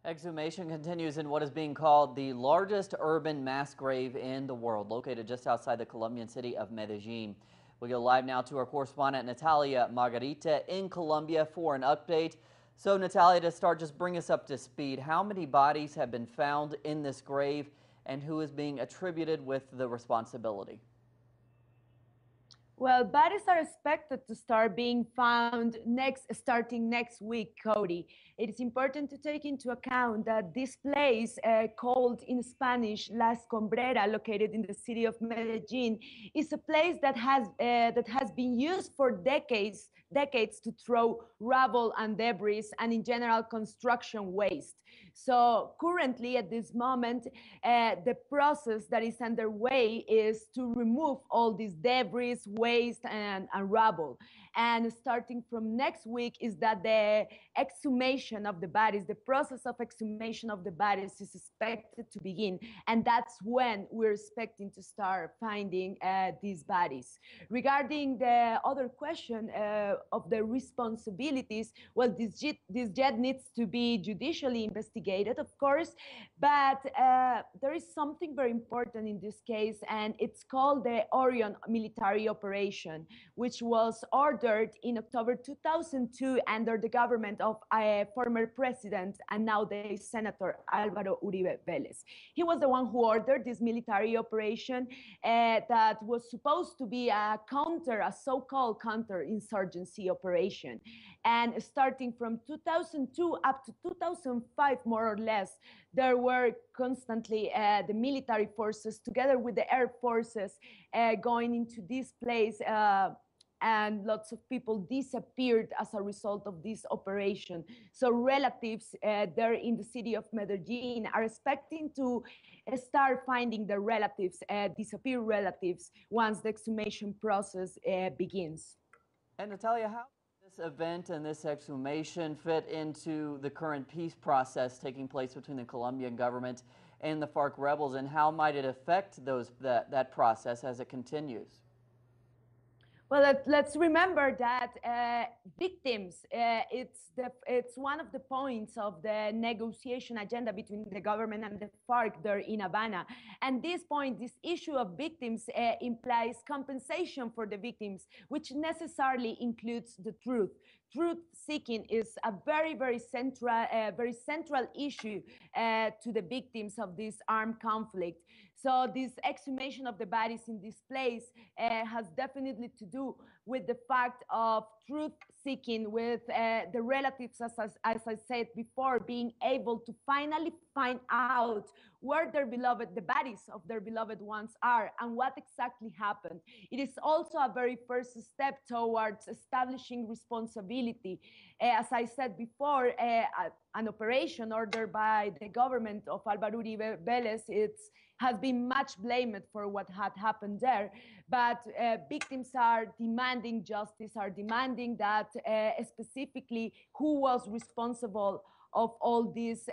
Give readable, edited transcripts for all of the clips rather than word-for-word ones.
Exhumation continues in what is being called the largest urban mass grave in the world, located just outside the Colombian city of Medellin. We go live now to our correspondent Natalia Margarita in Colombia for an update. So Natalia, to start, just bring us up to speed. How many bodies have been found in this grave and who is being attributed with the responsibility? Well, bodies are expected to start being found starting next week, Cody. It is important to take into account that this place, called in Spanish La Escombrera, located in the city of Medellin, is a place that has been used for decades to throw rubble and debris and in general construction waste. So currently at this moment, the process that is underway is to remove all this debris, waste and rubble. And starting from next week is that the exhumation of the bodies, the process of exhumation of the bodies is expected to begin. And that's when we're expecting to start finding these bodies. Regarding the other question of the responsibilities, well, this yet needs to be judicially investigated, of course, but there is something very important in this case, and it's called the Orion military operation, which was ordered in October 2002 under the government of former president and nowadays Senator Álvaro Uribe Vélez. He was the one who ordered this military operation that was supposed to be a so-called counter-insurgency operation. And starting from 2002 up to 2005, more or less, there were constantly the military forces together with the air forces going into this place, and lots of people disappeared as a result of this operation. So relatives there in the city of Medellin are expecting to start finding their relatives, disappeared relatives, once the exhumation process begins. And Natalia, how does this event and this exhumation fit into the current peace process taking place between the Colombian government and the FARC rebels, and how might it affect that process as it continues? Well, let's remember that victims, it's one of the points of the negotiation agenda between the government and the FARC there in Havana. And this issue of victims implies compensation for the victims, which necessarily includes the truth. Truth seeking is a very central issue to the victims of this armed conflict. So this exhumation of the bodies in this place has definitely to do with the fact of truth seeking, with the relatives, as I said before, being able to finally find out where the bodies of their beloved ones are and what exactly happened. It is also a very first step towards establishing responsibility. As I said before, an operation ordered by the government of Álvaro Uribe Vélez has been much blamed for what had happened there. But victims are demanding justice, are demanding that specifically who was responsible of all these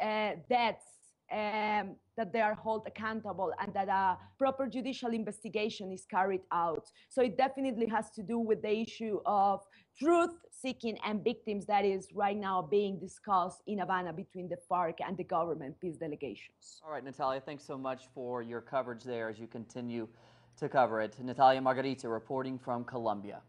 deaths, that they are held accountable and that a proper judicial investigation is carried out. So it definitely has to do with the issue of truth seeking and victims that is right now being discussed in Havana between the FARC and the government peace delegations. All right, Natalia, thanks so much for your coverage there as you continue to cover it. Natalia Margarita reporting from Colombia.